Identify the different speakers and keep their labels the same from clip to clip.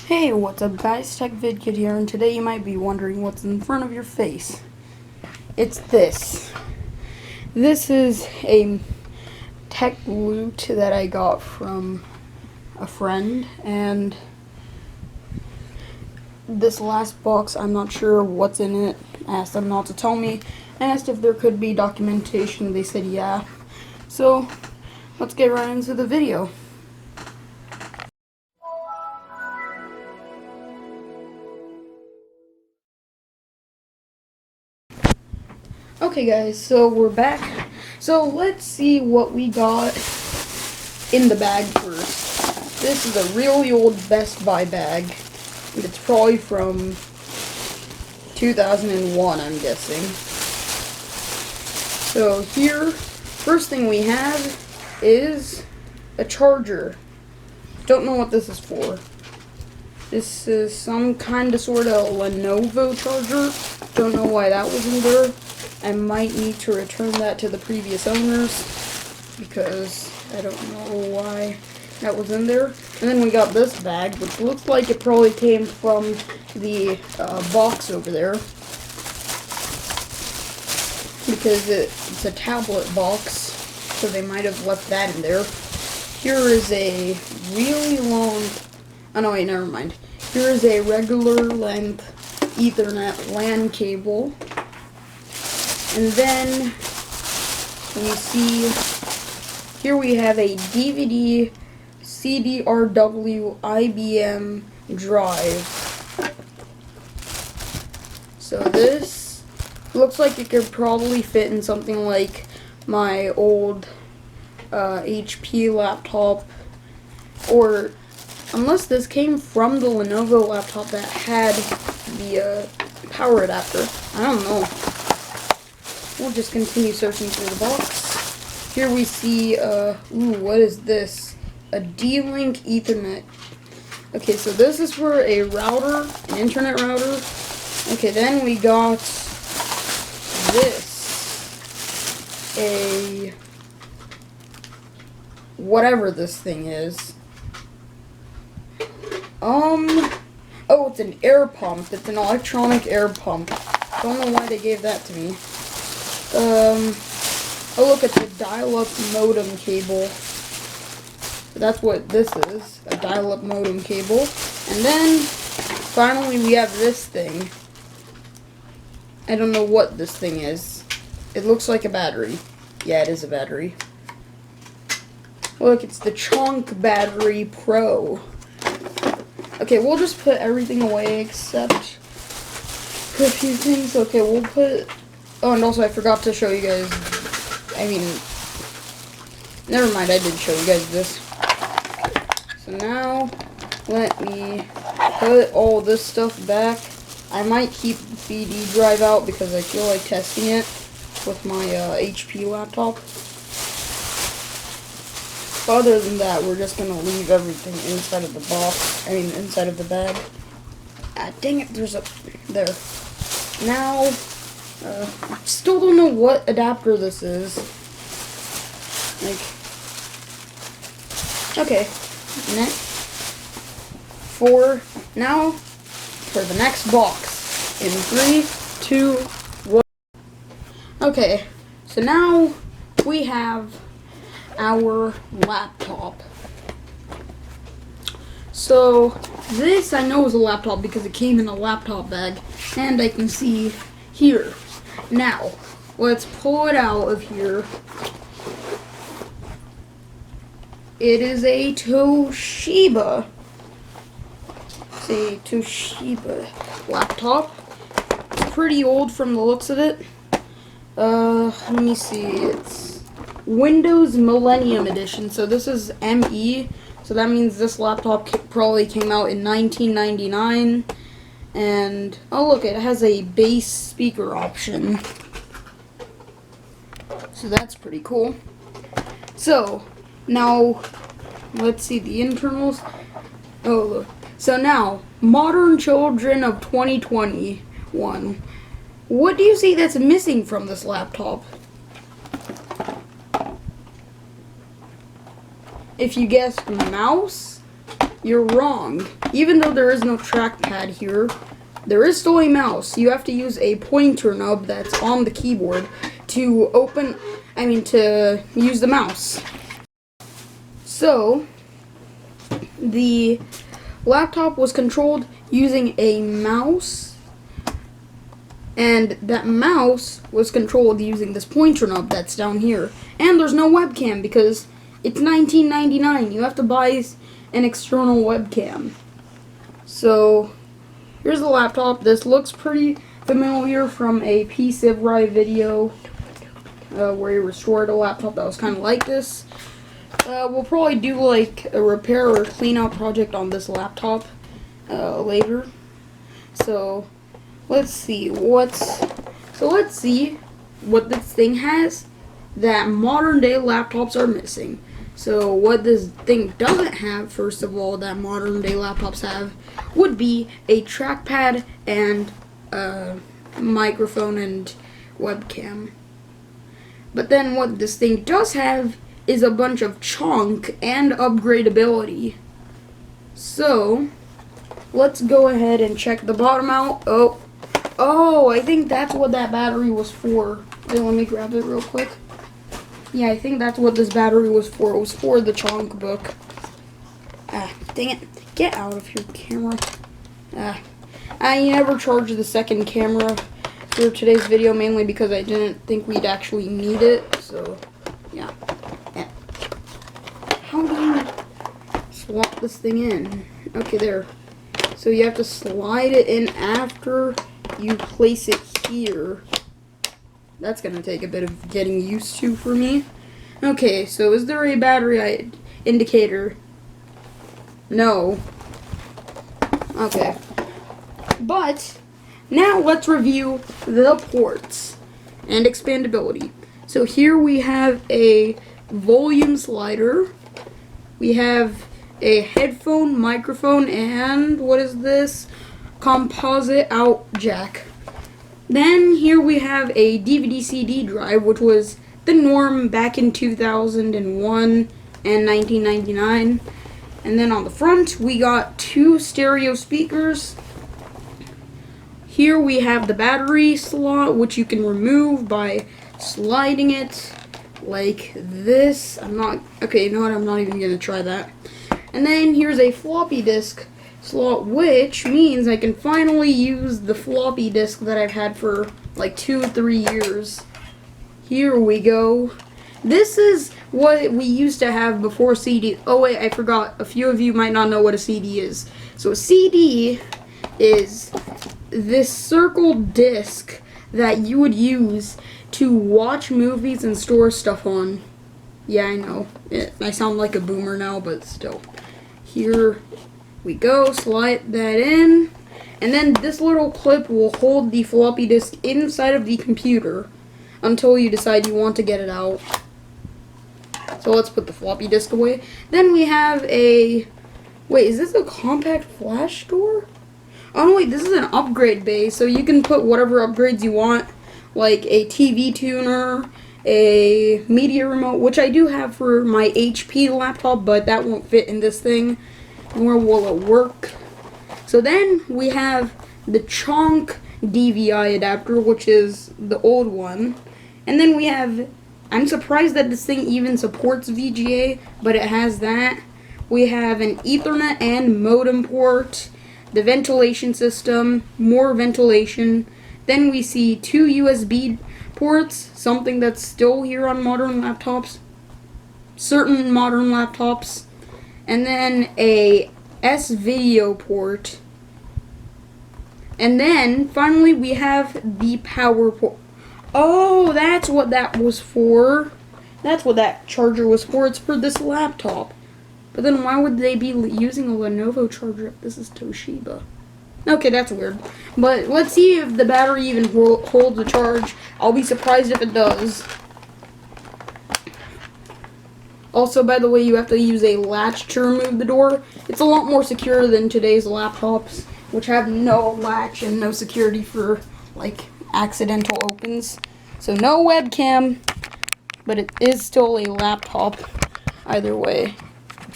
Speaker 1: Hey, what's up guys, TechVidKid here, and today you might be wondering what's in front of your face. It's this. This is a tech loot that I got from a friend, and this last box, I'm not sure what's in it. I asked them not to tell me. I asked if there could be documentation, they said yeah. So, let's get right into the video. Okay guys, so we're back. So let's see what we got in the bag first. This is a really old Best Buy bag. It's probably from 2001, I'm guessing. So here, first thing we have is a charger. Don't know what this is for. This is some kind of sort of Lenovo charger. Don't know why that was in there. I might need to return that to the previous owners because I don't know why that was in there. And then we got this bag, which looks like it probably came from the box over there because it's a tablet box, so they might have left that in there. Here is a really long, oh no wait, never mind. Here is a regular length Ethernet LAN cable. And then we see, here we have a DVD CDRW IBM drive. So this looks like it could probably fit in something like my old HP laptop, or unless this came from the Lenovo laptop that had the power adapter. I don't know. We'll just continue searching through the box. Here we see, what is this? A D-Link Ethernet. Okay, so this is for a router, an internet router. Okay, then we got this. A whatever this thing is. Oh, it's an air pump. It's an electronic air pump. Don't know why they gave that to me. Oh look, it's a dial-up modem cable. That's what this is, a dial-up modem cable. And then, finally we have this thing. I don't know what this thing is. It looks like a battery. Yeah, it is a battery. Look, it's the Chonk Battery Pro. Okay, we'll just put everything away except a few things. Okay, we'll put... Oh, and also I forgot to show you guys, never mind, I did show you guys this. So now, let me put all this stuff back. I might keep the CD drive out because I feel like testing it with my HP laptop. But other than that, we're just going to leave everything inside of the box, inside of the bag. Ah, dang it, there's a, there. Now... I still don't know what adapter this is. Okay. Now, for the next box. In 3, 2, 1. Okay, so now we have our laptop. So, this I know is a laptop because it came in a laptop bag. And I can see here. Now, let's pull it out of here. It is a Toshiba. It's a Toshiba laptop. It's pretty old from the looks of it. Let me see. It's Windows Millennium Edition. So this is ME. So that means this laptop probably came out in 1999. And, oh look, it has a bass speaker option. So that's pretty cool. So, now, let's see the internals. Oh, look. So now, modern children of 2021. What do you see that's missing from this laptop? If you guessed mouse, you're wrong. Even though there is no trackpad here, there is still a mouse. You have to use a pointer nub that's on the keyboard to to use the mouse. So, the laptop was controlled using a mouse, and that mouse was controlled using this pointer nub that's down here. And there's no webcam because it's $19.99. You have to buy an external webcam. So, here's the laptop. This looks pretty familiar from a PCivRi video where he restored a laptop that was kind of like this. We'll probably do like a repair or clean out project on this laptop later. So let's see what this thing has that modern day laptops are missing. So what this thing doesn't have, first of all, that modern day laptops have, would be a trackpad and microphone and webcam. But then what this thing does have is a bunch of chunk and upgradability. So let's go ahead and check the bottom out. Oh, I think that's what that battery was for. Wait, let me grab it real quick. Yeah, I think that's what this battery was for. It was for the chunk book. Dang it. Get out of here, camera. I never charged the second camera for today's video, mainly because I didn't think we'd actually need it. So, yeah. How do you swap this thing in? Okay, there. So you have to slide it in after you place it here. That's gonna take a bit of getting used to for me. Okay, so is there a battery indicator? No. Okay. But now let's review the ports and expandability. So here we have a volume slider. We have a headphone, microphone, and what is this? Composite out jack. Then here we have a DVD-CD drive, which was the norm back in 2001 and 1999. And then on the front, we got 2 stereo speakers. Here we have the battery slot, which you can remove by sliding it like this. Okay, you know what? I'm not even going to try that. And then here's a floppy disk slot, which means I can finally use the floppy disk that I've had for like 2 or 3 years. Here we go. This is what we used to have before CD. Oh wait, I forgot. A few of you might not know what a CD is. So a CD is this circle disc that you would use to watch movies and store stuff on. Yeah, I know. I sound like a boomer now, but still. Here we go, slide that in, and then this little clip will hold the floppy disk inside of the computer until you decide you want to get it out. So let's put the floppy disk away. Then we have a, wait, is this a compact flash store? Oh no, wait, this is an upgrade bay, so you can put whatever upgrades you want, like a TV tuner, a media remote, which I do have for my HP laptop, but that won't fit in this thing, nor will it work. So then we have the Chonk DVI adapter, which is the old one. And then we have, I'm surprised that this thing even supports VGA, but it has that. We have an Ethernet and modem port, the ventilation system, more ventilation. Then we see 2 USB ports, something that's still here on modern laptops, certain modern laptops, and then a S-video port, and then finally we have the power port. Oh, that's what that was for. That's what that charger was for. It's for this laptop. But then why would they be using a Lenovo charger if this is Toshiba? Okay, that's weird. But let's see if the battery even holds a charge. I'll be surprised if it does. Also, by the way, you have to use a latch to remove the door. It's a lot more secure than today's laptops, which have no latch and no security for, like, accidental opens. So no webcam, but it is still a laptop either way,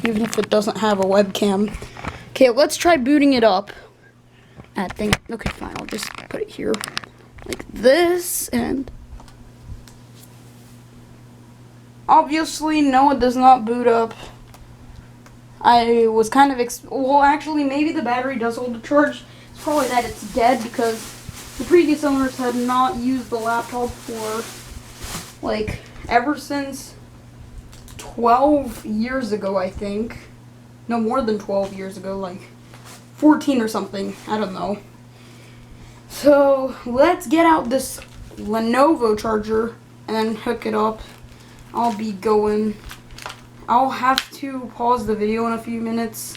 Speaker 1: even if it doesn't have a webcam. Okay, let's try booting it up. That thing. Okay, fine. I'll just put it here like this, and obviously, no, it does not boot up. I was kind of well, actually, maybe the battery does hold the charge. It's probably that it's dead because the previous owners had not used the laptop for like ever since 12 years ago, I think. No, more than 12 years ago, like 14 or something. I don't know. So let's get out this Lenovo charger and then hook it up. I'll be going. I'll have to pause the video in a few minutes.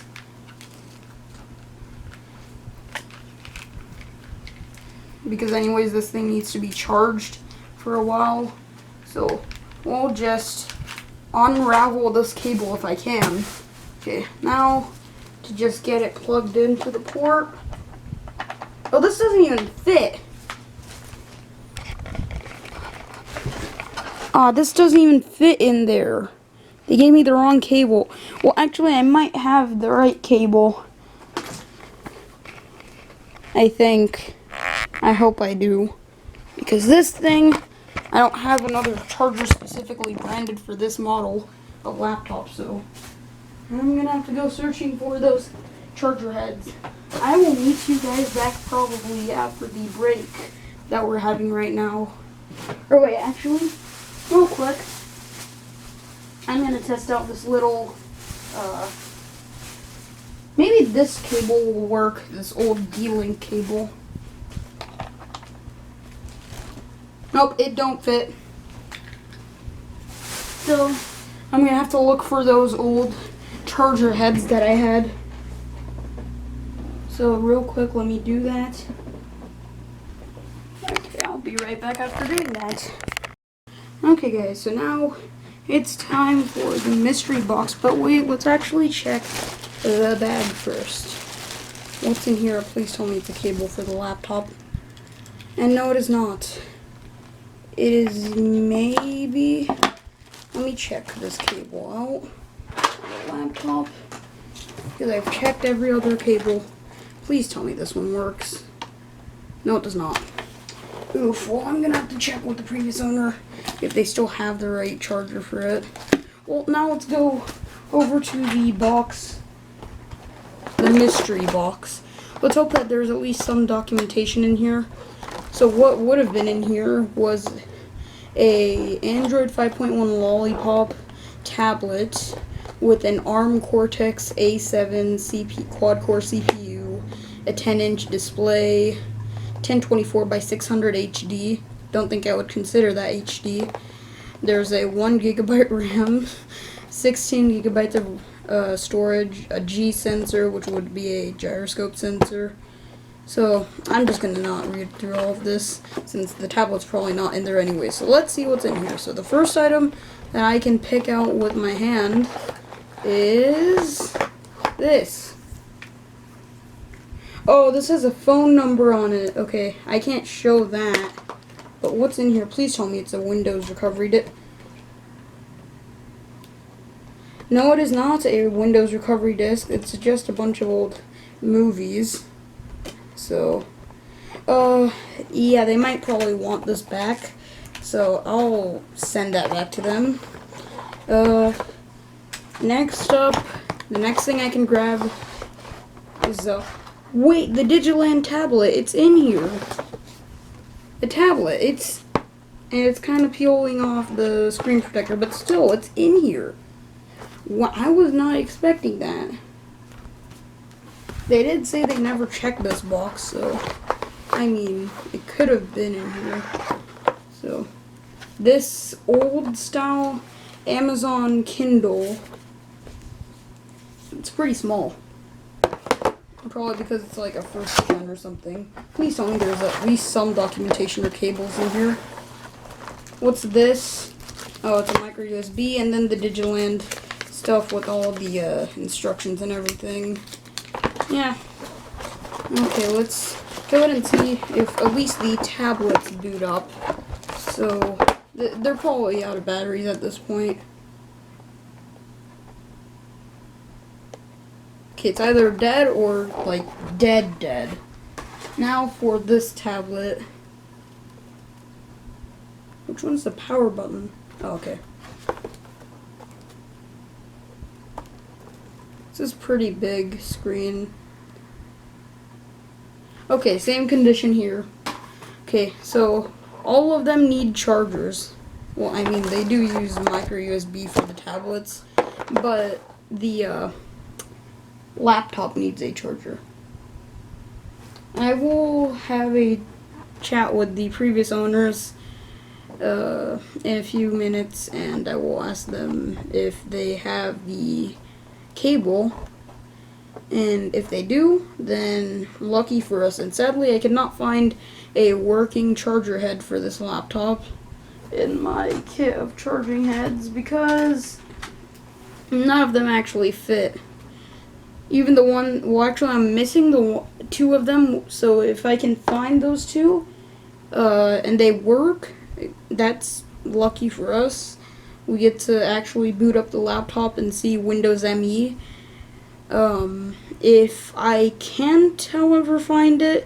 Speaker 1: Because anyways, this thing needs to be charged for a while. So we'll just unravel this cable if I can. Okay, now to just get it plugged into the port. Oh, this doesn't even fit. This doesn't even fit in there. They gave me the wrong cable. Well, actually, I might have the right cable. I think. I hope I do. Because this thing, I don't have another charger specifically branded for this model of laptop, so I'm going to have to go searching for those charger heads. I will meet you guys back probably after the break that we're having right now. Or wait, actually, real quick, I'm going to test out this little, maybe this cable will work, this old D-Link cable. Nope, it don't fit. So, I'm going to have to look for those old charger heads that I had. So, real quick, let me do that. Okay, I'll be right back after doing that. Okay, guys, so now it's time for the mystery box. But wait, let's actually check the bag first. What's in here? Please tell me it's a cable for the laptop. And no, it is not. It is maybe... Let me check this cable out. The laptop. Because I've checked every other cable. Please tell me this one works. No, it does not. Oof, well, I'm going to have to check with the previous owner if they still have the right charger for it. Well, now let's go over to the box. The mystery box. Let's hope that there's at least some documentation in here. So what would have been in here was a Android 5.1 Lollipop tablet with an ARM Cortex A7 quad-core CPU, a 10-inch display, 1024 by 600 HD. Don't think I would consider that HD. There's a 1 GB RAM, 16 GB of storage, a G sensor, which would be a gyroscope sensor. So I'm just going to not read through all of this since the tablet's probably not in there anyway. So let's see what's in here. So the first item that I can pick out with my hand is this. Oh, this has a phone number on it. Okay, I can't show that. But what's in here? Please tell me it's a Windows recovery disk. No, it is not a Windows recovery disk. It's just a bunch of old movies. So, yeah, they might probably want this back. So I'll send that back to them. Next up, the next thing I can grab is wait, the Digiland tablet. It's in here. The tablet. It's kind of peeling off the screen protector, but still, it's in here. I was not expecting that. They did say they never checked this box, so I mean, it could have been in here. So, this old style Amazon Kindle. It's pretty small. Probably because it's like a first gen or something. Please tell me there's at least some documentation or cables in here. What's this? Oh, it's a micro USB, and then the Digiland stuff with all the instructions and everything. Yeah. Okay, let's go ahead and see if at least the tablets boot up. So, they're probably out of batteries at this point. Okay, it's either dead or like dead. Now for this tablet. Which one's the power button? Oh, okay. This is pretty big screen. Okay, same condition here. Okay, so all of them need chargers. Well, I mean, they do use micro USB for the tablets, but the laptop needs a charger. I will have a chat with the previous owners in a few minutes, and I will ask them if they have the cable, and if they do, then lucky for us. And sadly, I could not find a working charger head for this laptop in my kit of charging heads because none of them actually fit. Even the one, well, actually I'm missing the two of them, so if I can find those two and they work, that's lucky for us. We get to actually boot up the laptop and see Windows ME. If I can't, however, find it,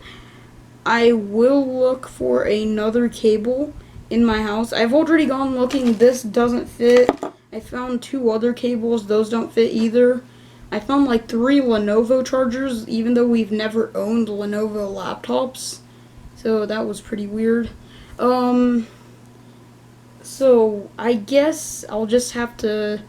Speaker 1: I will look for another cable in my house. I've already gone looking. This doesn't fit. I found 2 other cables. Those don't fit either. I found like 3 Lenovo chargers, even though we've never owned Lenovo laptops. So that was pretty weird. So I guess I'll just have to,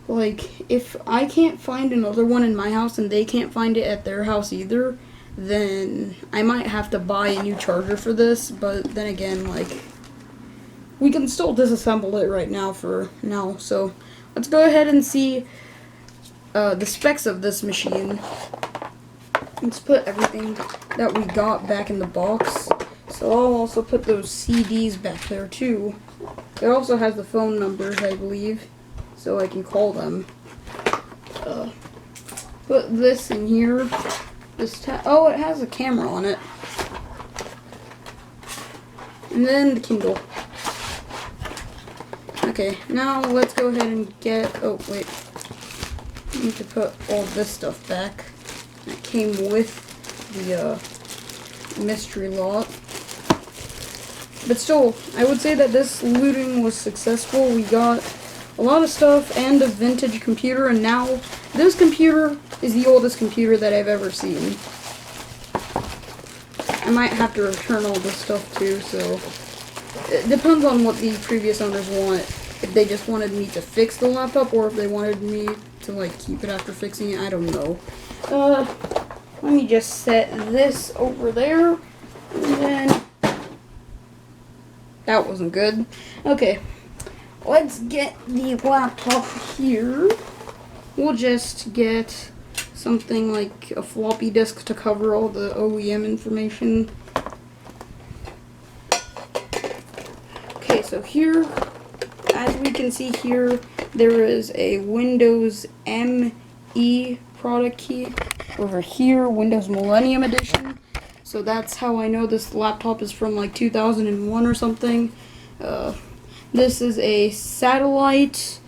Speaker 1: like, if I can't find another one in my house and they can't find it at their house either, then I might have to buy a new charger for this. But then again, like, we can still disassemble it right now for now. So let's go ahead and see the specs of this machine. Let's put everything that we got back in the box. So I'll also put those CDs back there too. It also has the phone numbers, I believe, so I can call them. Put this in here. Oh, it has a camera on it. And then the Kindle. Okay, now let's go ahead and get, oh wait, I need to put all this stuff back that came with the mystery lot. But still, I would say that this looting was successful. We got a lot of stuff and a vintage computer, and now this computer is the oldest computer that I've ever seen. I might have to return all this stuff too, so it depends on what the previous owners want. If they just wanted me to fix the laptop, or if they wanted me to, like, keep it after fixing it, I don't know. Let me just set this over there, and then that wasn't good. Okay, let's get the laptop here. We'll just get something like a floppy disk to cover all the OEM information. Okay, so here, as we can see here, there is a Windows ME product key. Over here, Windows Millennium Edition. So that's how I know this laptop is from like 2001 or something. This is a satellite,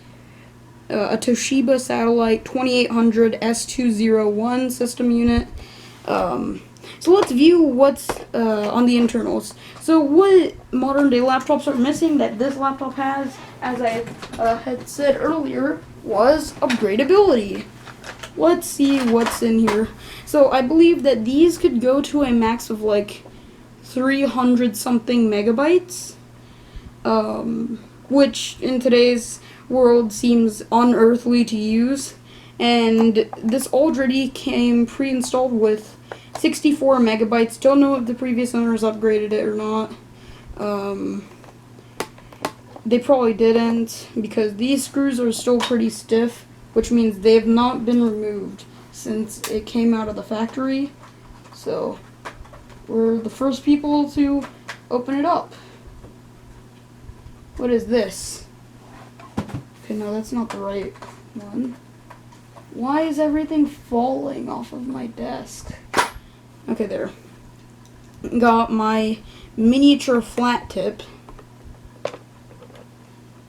Speaker 1: a Toshiba Satellite 2800 S201 system unit. So let's view what's on the internals. So what modern day laptops are missing that this laptop has, as I had said earlier, was upgradability. Let's see what's in here. So I believe that these could go to a max of like 300 something megabytes, which in today's world seems unearthly to use. And this already came pre-installed with 64 megabytes. Don't know if the previous owners upgraded it or not. They probably didn't, because these screws are still pretty stiff, which means they have not been removed since it came out of the factory. So we're the first people to open it up. What is this? Okay, no, that's not the right one. Why is everything falling off of my desk? Okay, there. Got my miniature flat tip.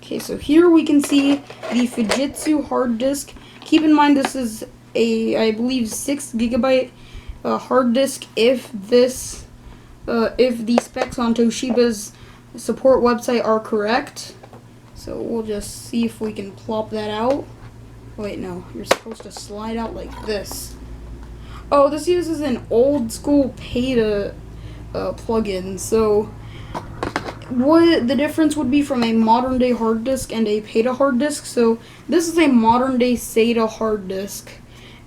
Speaker 1: Okay, so here we can see the Fujitsu hard disk. Keep in mind this is I believe 6 GB hard disk if the specs on Toshiba's support website are correct. So we'll just see if we can plop that out. Wait, no, you're supposed to slide out like this. Oh, this uses an old school PATA plugin. So what the difference would be from a modern day hard disk and a PATA hard disk. So this is a modern day SATA hard disk,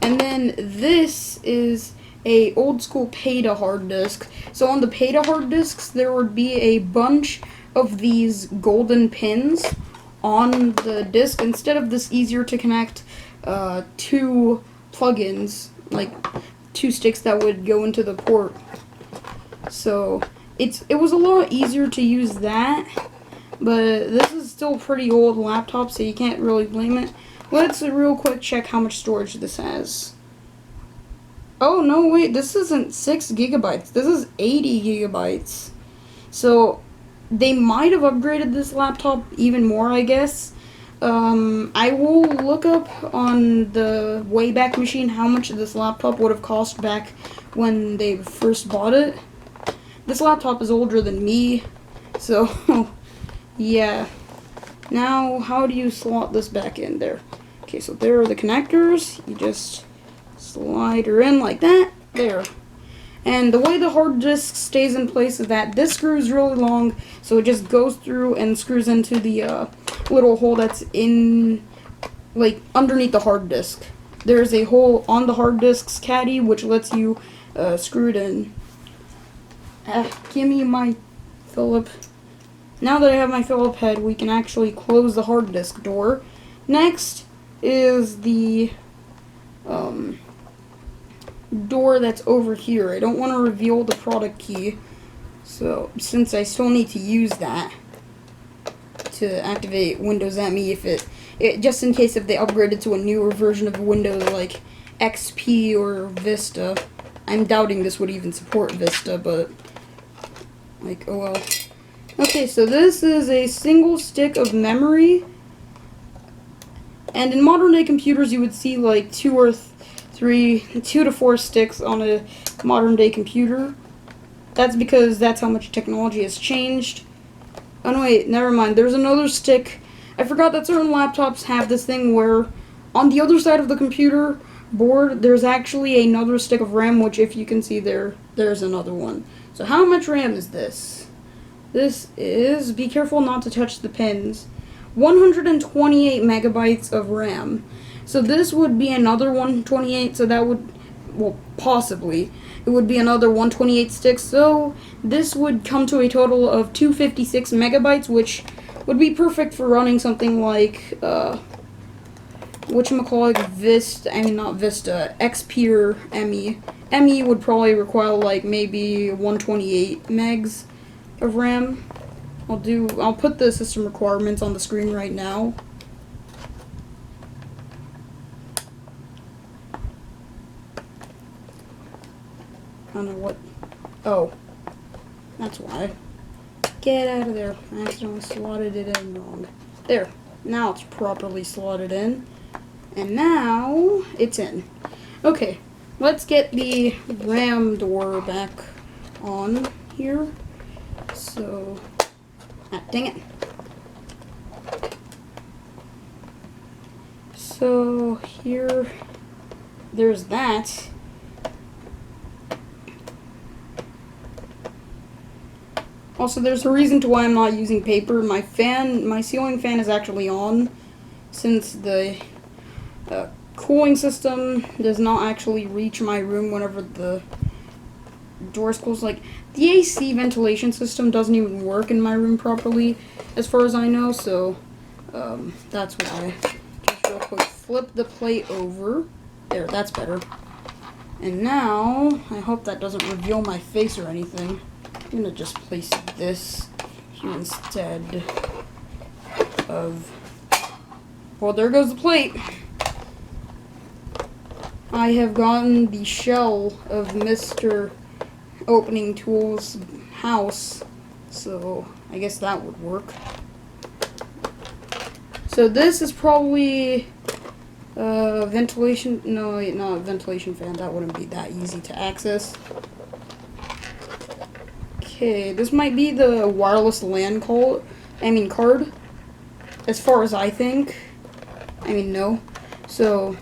Speaker 1: and then this is a old school PATA hard disk. So on the PATA hard disks there would be a bunch of these golden pins on the disk instead of this easier to connect two plugins, like two sticks that would go into the port. So it was a lot easier to use that, but this is still a pretty old laptop, so you can't really blame it. Let's real quick check how much storage this has. Oh no, wait, this isn't 6 GB. This is 80 GB. So they might have upgraded this laptop even more, I guess. I will look up on the Wayback Machine how much this laptop would have cost back when they first bought it. This laptop is older than me, so yeah. Now, how do you slot this back in there? Okay, so there are the connectors. You just slide her in like that. There. And the way the hard disk stays in place is that this screw is really long, so it just goes through and screws into the little hole that's in, like, underneath the hard disk. There's a hole on the hard disk's caddy which lets you screw it in. Give me my Phillip. Now that I have my Phillip head, we can actually close the hard disk door. Next is the door that's over here. I don't want to reveal the product key, so since I still need to use that to activate Windows ME, if it just in case if they upgraded to a newer version of Windows like XP or Vista. I'm doubting this would even support Vista, but like, oh well. Okay, so this is a single stick of memory, and in modern day computers you would see like 2 to 4 sticks on a modern day computer. That's because that's how much technology has changed. Oh no, wait, never mind. There's another stick. I forgot that certain laptops have this thing where on the other side of the computer board there's actually another stick of RAM, which if you can see there's another one. So how much RAM is this? This is, be careful not to touch the pins, 128 megabytes of RAM. So this would be another 128, so that would, well, possibly, it would be another 128 sticks, so this would come to a total of 256 megabytes, which would be perfect for running something like, whatchamacallit, not Vista, XP or ME. ME would probably require like maybe 128 megs of RAM. I'll put the system requirements on the screen right now. I don't know what. Oh, that's why. Get out of there. I accidentally slotted it in wrong. There. Now it's properly slotted in. And now it's in. Okay, let's get the RAM door back on here. So, dang it. So here, there's that. Also, there's a reason to why I'm not using paper. My ceiling fan is actually on, since the cooling system does not actually reach my room whenever the door's closed. Like, the AC ventilation system doesn't even work in my room properly, as far as I know, so that's why. Just real quick, flip the plate over. There, that's better. And now, I hope that doesn't reveal my face or anything. I'm gonna just place this here instead of, well, there goes the plate. I have gotten the shell of Mr. Opening Tools' house, so I guess that would work. So this is probably Ventilation, no, not a ventilation fan, that wouldn't be that easy to access. Okay, this might be the wireless LAN card, as far as I think. No. So,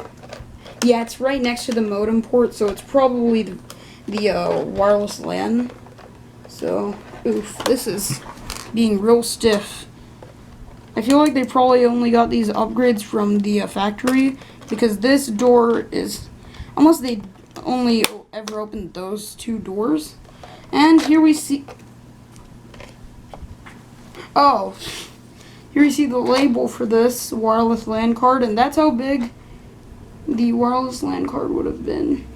Speaker 1: yeah, it's right next to the modem port, so it's probably the wireless LAN. So, oof, this is being real stiff. I feel like they probably only got these upgrades from the factory, because this door is, unless they only ever opened those two doors. And here we see, oh, here you see the label for this wireless LAN card, and that's how big the wireless LAN card would have been.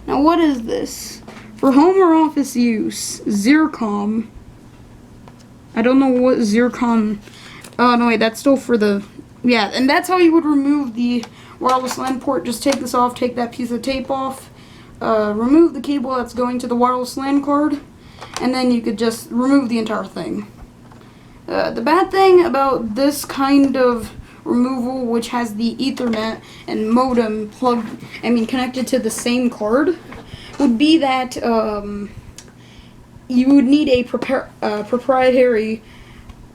Speaker 1: Now what is this? For home or office use, Zircom. I don't know what Zircon. Oh, no, wait, that's still for the, yeah, and that's how you would remove the wireless LAN port. Just take this off, take that piece of tape off, remove the cable that's going to the wireless LAN card, and then you could just remove the entire thing. The bad thing about this kind of removal, which has the Ethernet and modem connected to the same card, would be that you would need a proprietary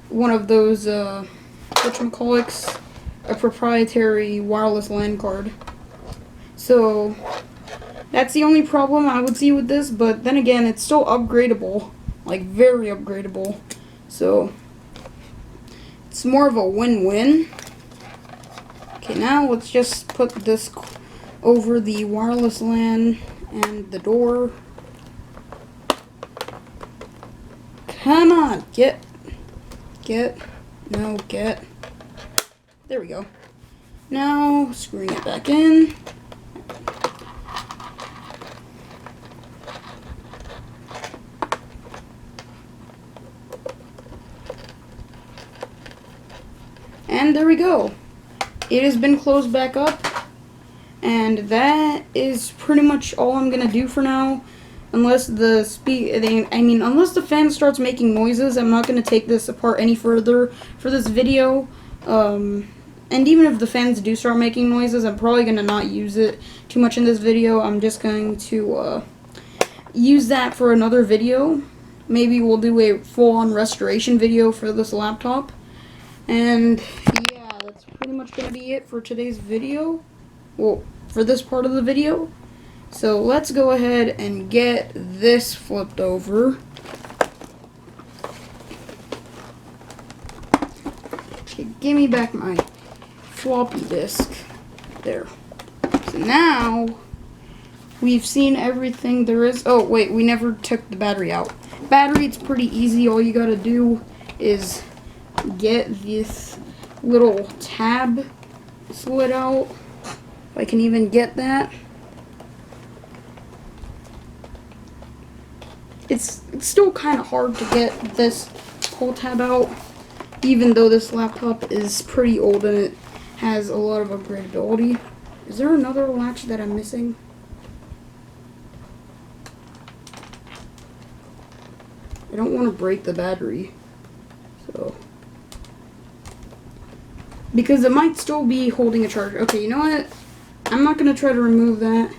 Speaker 1: one of those, whatchamacallits, a proprietary wireless LAN card. So, that's the only problem I would see with this, but then again, it's still upgradable, like very upgradable. So, it's more of a win-win. Okay, now let's just put this over the wireless LAN and the door. Come on, get. There we go. Now, screwing it back in. And there we go. It has been closed back up. And that is pretty much all I'm gonna do for now. Unless the unless the fan starts making noises, I'm not gonna take this apart any further for this video. And even if the fans do start making noises, I'm probably gonna not use it too much in this video. I'm just going to use that for another video. Maybe we'll do a full-on restoration video for this laptop. And yeah, that's pretty much gonna be it for today's video. Well, for this part of the video. So let's go ahead and get this flipped over. Okay, give me back my floppy disk. There. So now we've seen everything there is. Oh wait, we never took the battery out. Battery, it's pretty easy. All you gotta do is get this little tab slid out. If I can even get that. It's still kind of hard to get this whole tab out, even though this laptop is pretty old and it has a lot of upgradability. Is there another latch that I'm missing? I don't want to break the battery, so because it might still be holding a charger. Okay, you know what? I'm not going to try to remove that.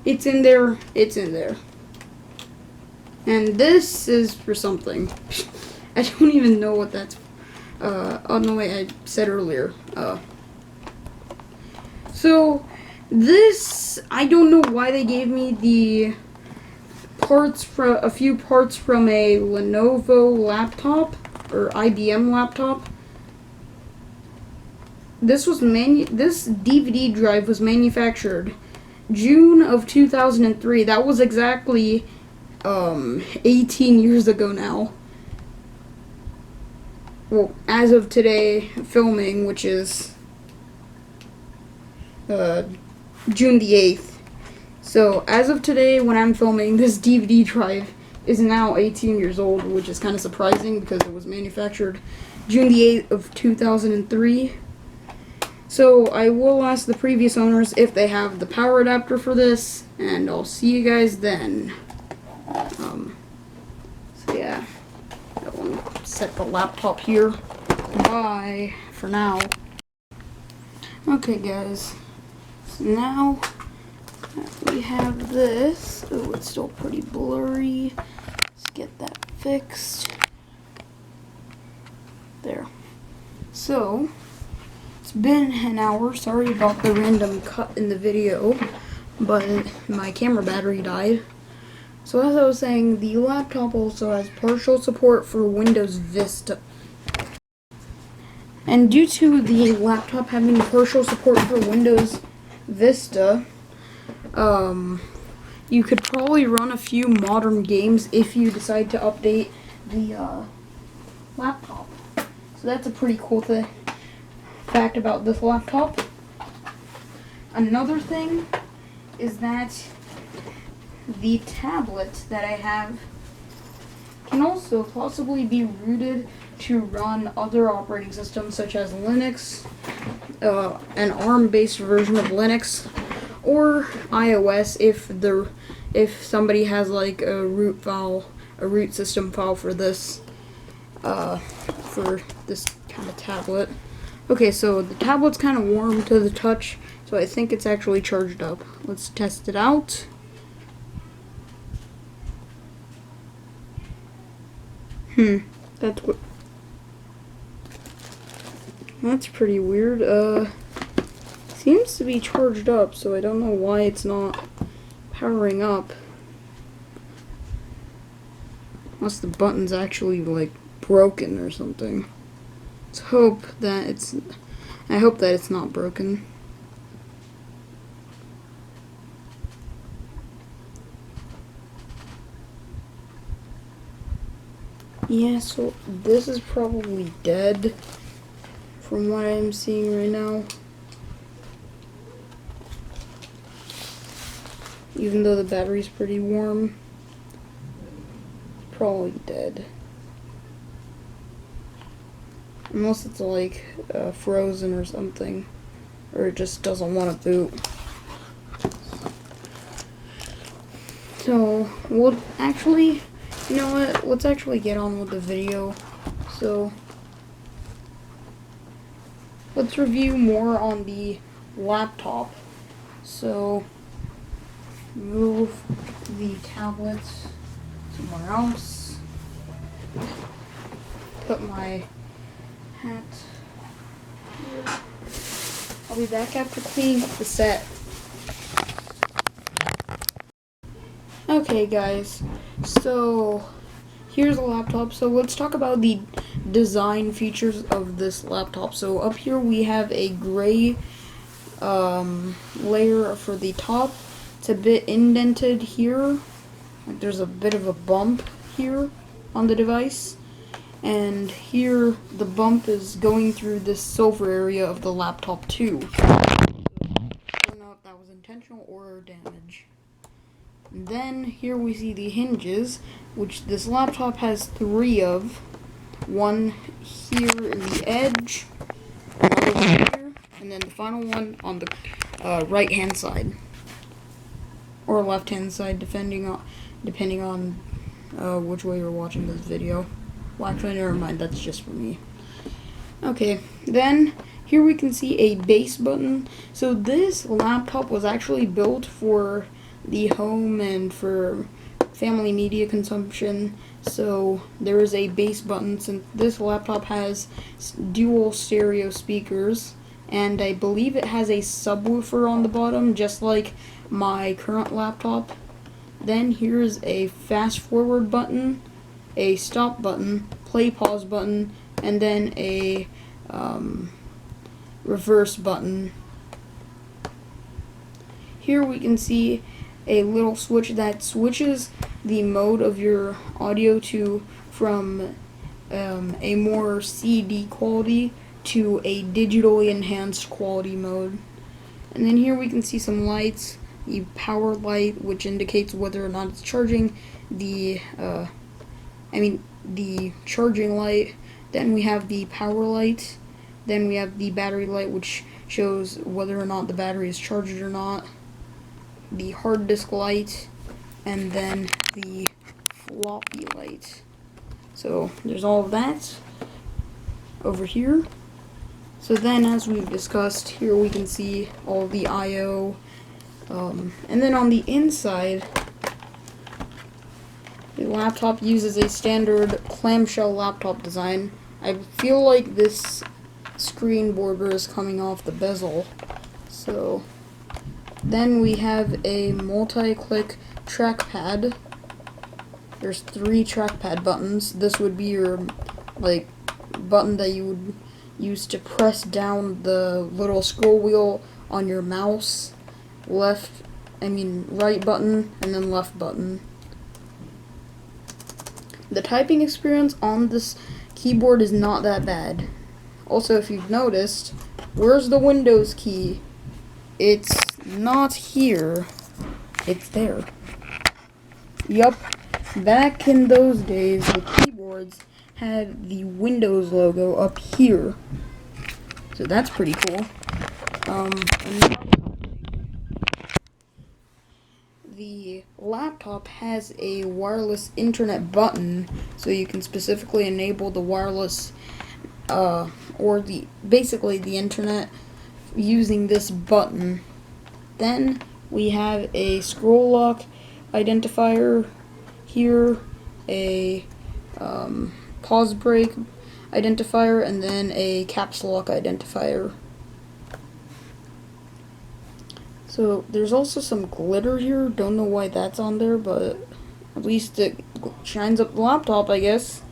Speaker 1: It's in there. It's in there. And this is for something. I don't even know what that's. Oh no, wait, I said earlier. So this, I don't know why they gave me the parts from a few parts from a Lenovo laptop or IBM laptop. This DVD drive was manufactured June of 2003. That was exactly 18 years ago now. Well, as of today, filming, which is June the 8th. So, as of today, when I'm filming, this DVD drive is now 18 years old, which is kind of surprising because it was manufactured June the 8th of 2003. So, I will ask the previous owners if they have the power adapter for this, and I'll see you guys then. So yeah, I want to set the laptop here. Bye for now. Okay, guys. So now that we have this. Oh, it's still pretty blurry. Let's get that fixed. There. So, it's been an hour. Sorry about the random cut in the video, but my camera battery died. So as I was saying, the laptop also has partial support for Windows Vista. And due to the laptop having partial support for Windows Vista, you could probably run a few modern games if you decide to update the laptop. So that's a pretty cool fact about this laptop. Another thing is that the tablet that I have can also possibly be rooted to run other operating systems such as Linux, an ARM-based version of Linux, or iOS if somebody has like a root system file for this kind of tablet. Okay, so the tablet's kind of warm to the touch, so I think it's actually charged up. Let's test it out. That's pretty weird. Seems to be charged up, so I don't know why it's not powering up. Unless the button's actually like broken or something. I hope that it's not broken. Yeah, so this is probably dead from what I'm seeing right now. Even though the battery's pretty warm, probably dead. Unless it's like frozen or something, or it just doesn't want to boot. So we'll actually, you know what? Let's actually get on with the video. So let's review more on the laptop. So move the tablet somewhere else. Put my hat here. I'll be back after cleaning up the set. Okay, guys, so here's a laptop. So let's talk about the design features of this laptop. So up here we have a gray layer for the top. It's a bit indented here. Like there's a bit of a bump here on the device. And here the bump is going through this silver area of the laptop too. So I don't know if that was intentional or damage. And then here we see the hinges, which this laptop has 3 of. One here in the edge, another one here, and then the final one on the right hand side. Or left hand side, depending on which way you're watching this video. Well, actually, never mind, that's just for me. Okay, then here we can see a base button. So this laptop was actually built for the home and for family media consumption. So there is a base button since this laptop has dual stereo speakers, and I believe it has a subwoofer on the bottom, just like my current laptop. Then here's a fast forward button, a stop button, play pause button, and then a reverse button. Here we can see a little switch that switches the mode of your audio from a more CD quality to a digitally enhanced quality mode. And then here we can see some lights, the power light, which indicates whether or not it's charging, the charging light. Then we have the power light. Then we have the battery light, which shows whether or not the battery is charged or not. The hard disk light, and then the floppy light. So there's all of that over here. So then, as we've discussed, here we can see all the I/O, and then on the inside, the laptop uses a standard clamshell laptop design. I feel like this screen border is coming off the bezel. So then we have a multi-click trackpad. There's 3 trackpad buttons. This would be your button that you would use to press down the little scroll wheel on your mouse. Right button and then left button. The typing experience on this keyboard is not that bad. Also, if you've noticed, where's the Windows key? It's not here. It's there. Yup. Back in those days, the keyboards had the Windows logo up here. So that's pretty cool. The laptop has a wireless internet button, so you can specifically enable the wireless basically the internet using this button. Then we have a scroll lock identifier here, a pause break identifier, and then a caps lock identifier. So there's also some glitter here. Don't know why that's on there, but at least it shines up the laptop, I guess.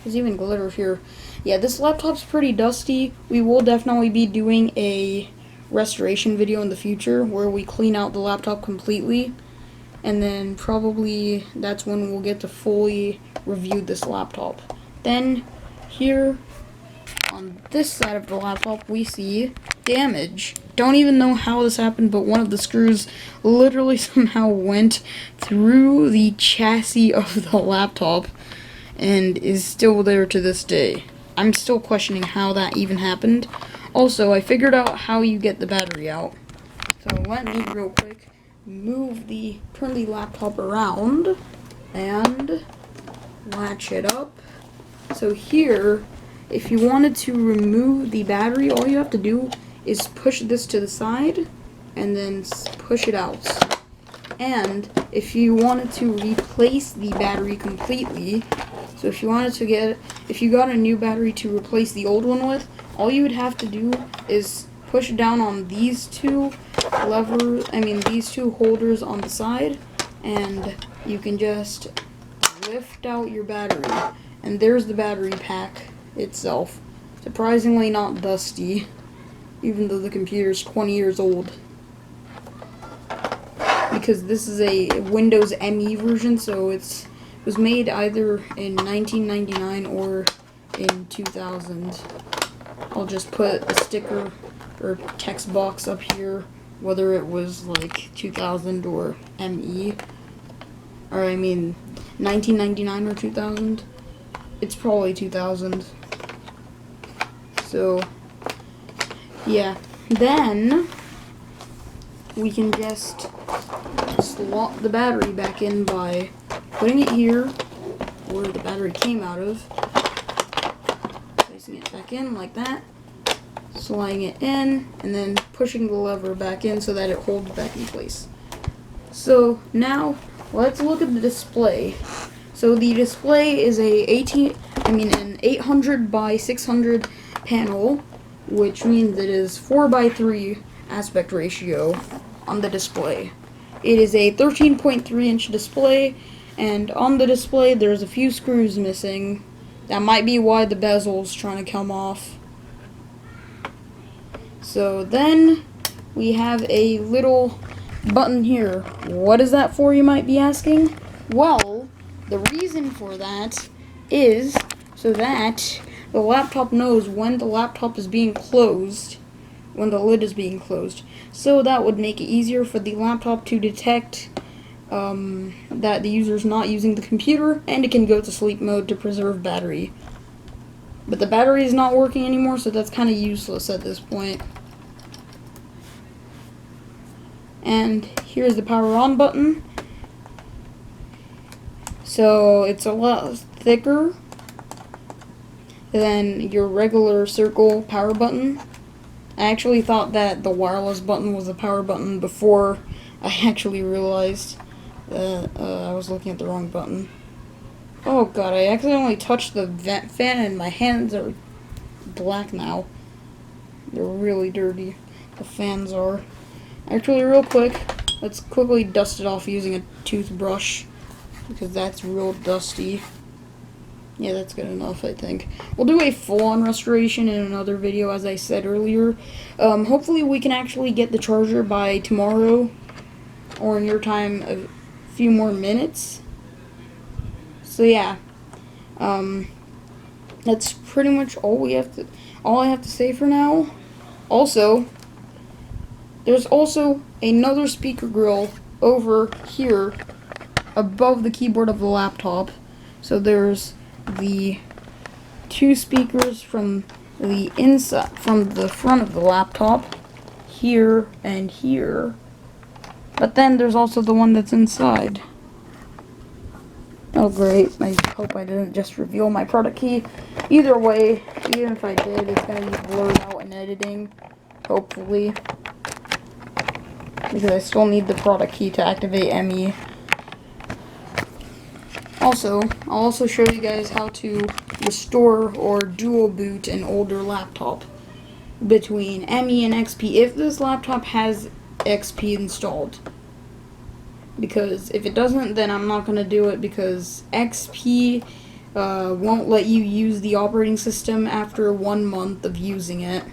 Speaker 1: There's even glitter here. Yeah, this laptop's pretty dusty. We will definitely be doing a restoration video in the future where we clean out the laptop completely. And then probably that's when we'll get to fully review this laptop. Then here on this side of the laptop we see damage. Don't even know how this happened, but one of the screws literally somehow went through the chassis of the laptop and is still there to this day. I'm still questioning how that even happened. Also, I figured out how you get the battery out. So let me real quick turn the laptop around and latch it up. So here, if you wanted to remove the battery, all you have to do is push this to the side and then push it out. And if you wanted to replace the battery completely, so if you got a new battery to replace the old one with, all you would have to do is push down on these two these two holders on the side, and you can just lift out your battery. And there's the battery pack itself. Surprisingly not dusty, even though the computer's 20 years old. Because this is a Windows ME version, so it was made either in 1999 or in 2000. I'll just put a sticker or text box up here, whether it was like 2000 or ME. Or 1999 or 2000. It's probably 2000. So, yeah. Then we can just slot the battery back in by putting it here where the battery came out of, placing it back in like that, sliding it in, and then pushing the lever back in so that it holds back in place. So now let's look at the display. So the display is an 800 by 600 panel, which means it is 4:3 aspect ratio on the display. It is a 13.3-inch display, and on the display there's a few screws missing. That might be why the bezel's trying to come off. So then we have a little button here. What is that for, you might be asking? Well, the reason for that is so that the laptop knows when the laptop is being closed, when the lid is being closed. So that would make it easier for the laptop to detect that the user is not using the computer, and it can go to sleep mode to preserve battery. But the battery is not working anymore, so that's kind of useless at this point. And here's the power on button. So it's a lot thicker than your regular circle power button. I actually thought that the wireless button was the power button before I actually realized that I was looking at the wrong button. Oh god, I accidentally touched the vent fan and my hands are black now. They're really dirty. The fans are. Actually, real quick, let's quickly dust it off using a toothbrush because that's real dusty. Yeah, that's good enough, I think. We'll do a full-on restoration in another video, as I said earlier. Hopefully we can actually get the charger by tomorrow, or in your time, a few more minutes. So yeah, that's pretty much all I have to say for now. Also, there's also another speaker grill over here above the keyboard of the laptop. So there's the two speakers from the inside, from the front of the laptop, here and here. But then there's also the one that's inside. Oh great, I hope I didn't just reveal my product key. Either way, even if I did, it's going to be blurred out in editing, hopefully. Because I still need the product key to activate ME. Also, I'll also show you guys how to restore or dual boot an older laptop between ME and XP if this laptop has XP installed. Because if it doesn't, then I'm not going to do it because XP won't let you use the operating system after 1 month of using it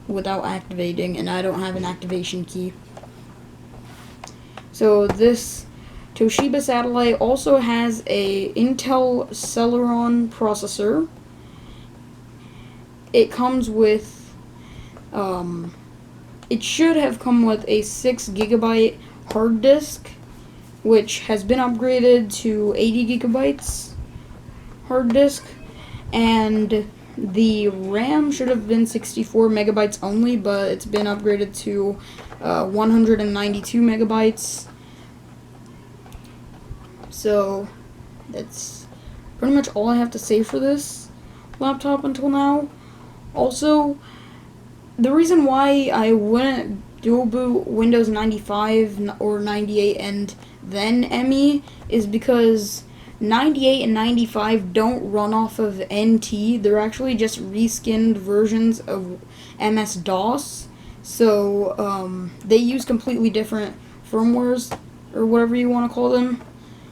Speaker 1: without activating, and I don't have an activation key. So this Toshiba Satellite also has a Intel Celeron processor. It comes with, it should have come with a 6 GB hard disk, which has been upgraded to 80 gigabytes hard disk, and the RAM should have been 64 megabytes only, but it's been upgraded to 192 megabytes. So that's pretty much all I have to say for this laptop until now. Also, the reason why I wouldn't dual boot Windows 95 or 98 and then ME is because 98 and 95 don't run off of NT. They're actually just reskinned versions of MS-DOS. So they use completely different firmwares, or whatever you want to call them.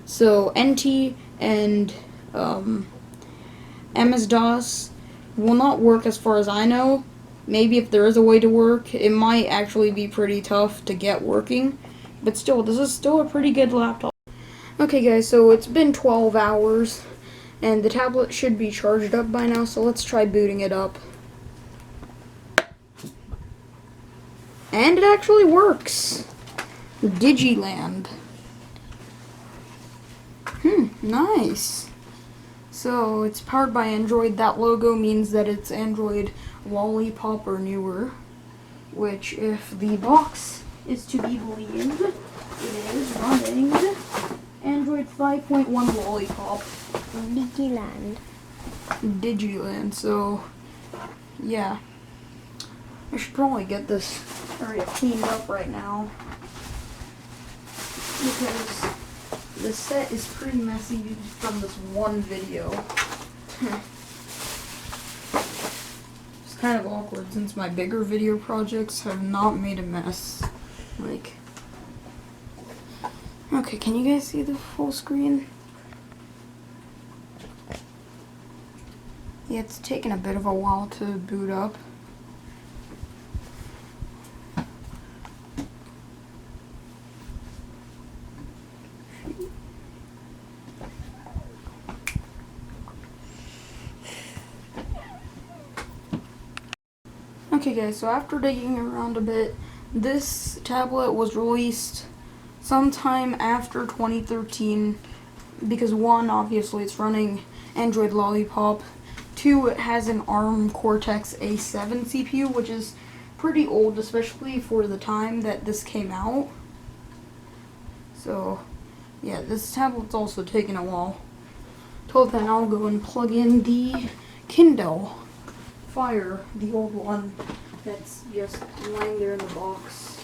Speaker 1: So NT and MS-DOS will not work as far as I know. Maybe if there is a way to work, it might actually be pretty tough to get working. But still, this is still a pretty good laptop. Okay guys, so it's been 12 hours, and the tablet should be charged up by now, so let's try booting it up. And it actually works! Digiland. Nice. So it's powered by Android. That logo means that it's Android Lollipop or newer, which, if the box is to be believed, it is running Android 5.1 Lollipop. Digiland, so yeah. I should probably get this area cleaned up right now, because the set is pretty messy from this one video. It's kind of awkward since my bigger video projects have not made a mess. Like, okay, can you guys see the full screen? Yeah, it's taken a bit of a while to boot up. Okay guys, so after digging around a bit, this tablet was released sometime after 2013 because 1, obviously it's running Android Lollipop, 2, it has an ARM Cortex-A7 CPU, which is pretty old, especially for the time that this came out. So yeah, this tablet's also taken a while. Till then, I'll go and plug in the Kindle Fire, the old one, that's just lying there in the box.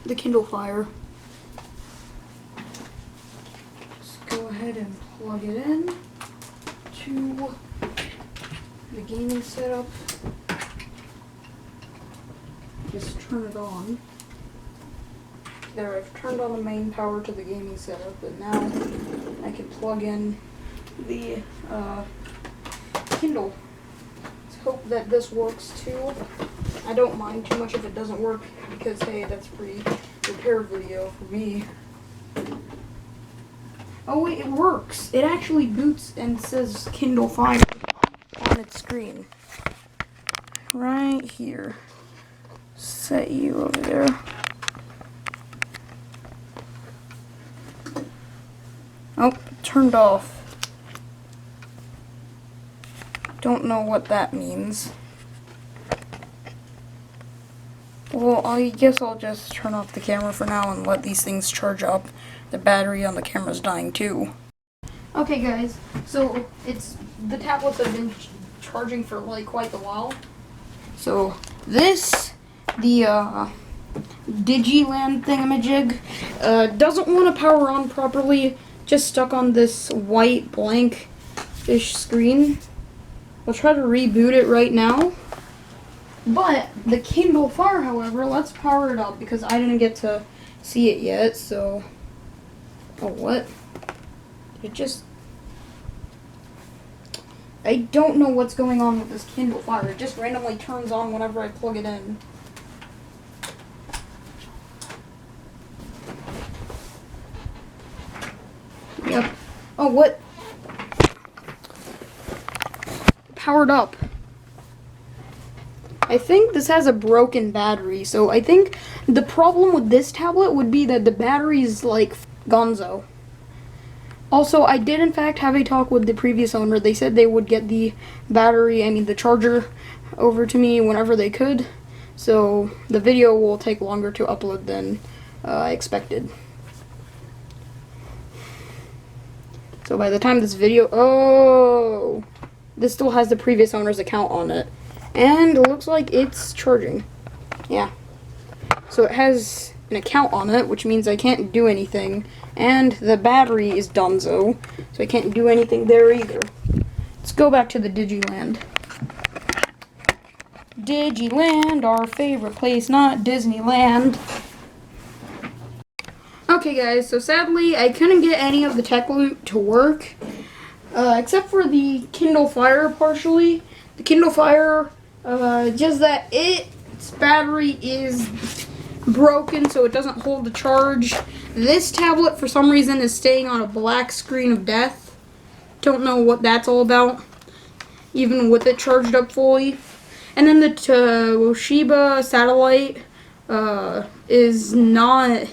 Speaker 1: The Kindle Fire. Just go ahead and plug it in to the gaming setup. Just turn it on. There, I've turned on the main power to the gaming setup, and now I can plug in the Kindle. Let's hope that this works too. I don't mind too much if it doesn't work, because hey, that's a free repair video for me. Oh wait, it works. It actually boots and says Kindle Fire on its screen. Right here. Set you over there. Oh, turned off. Don't know what that means. Well, I guess I'll just turn off the camera for now and let these things charge up. The battery on the camera's dying too. Okay guys, so the tablets have been charging for like quite a while. So this, the Digiland thingamajig, doesn't want to power on properly. Just stuck on this white blank-ish screen. I'll try to reboot it right now. But the Kindle Fire, however, let's power it up because I didn't get to see it yet, so... Oh, what? It just... I don't know what's going on with this Kindle Fire. It just randomly turns on whenever I plug it in. Yep. Oh, what? Powered up. I think this has a broken battery, so I think the problem with this tablet would be that the battery is like gonzo. Also, I did in fact have a talk with the previous owner. They said they would get the the charger over to me whenever they could. So the video will take longer to upload than I expected. So by the time this video, oh, this still has the previous owner's account on it. And it looks like it's charging. Yeah. So it has an account on it, which means I can't do anything. And the battery is donezo, so I can't do anything there either. Let's go back to the Digiland. Digiland, our favorite place, not Disneyland. Okay guys, so sadly I couldn't get any of the tech loot to work, except for the Kindle Fire partially. The Kindle Fire, just that its battery is broken, so it doesn't hold the charge. This tablet, for some reason, is staying on a black screen of death. Don't know what that's all about, even with it charged up fully. And then the Toshiba satellite is not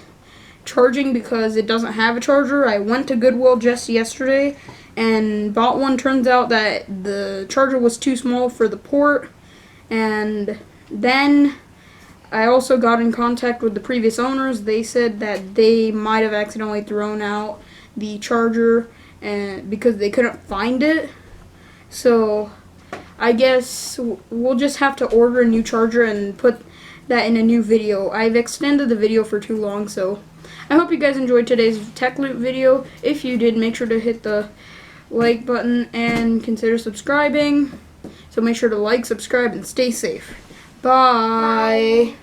Speaker 1: charging because it doesn't have a charger. I went to Goodwill just yesterday and bought one. Turns out that the charger was too small for the port, and then I also got in contact with the previous owners. They said that they might have accidentally thrown out the charger and because they couldn't find it. So I guess we'll just have to order a new charger and put that in a new video. I've extended the video for too long, so I hope you guys enjoyed today's tech loot video. If you did, make sure to hit the like button and consider subscribing. So make sure to like, subscribe, and stay safe. Bye.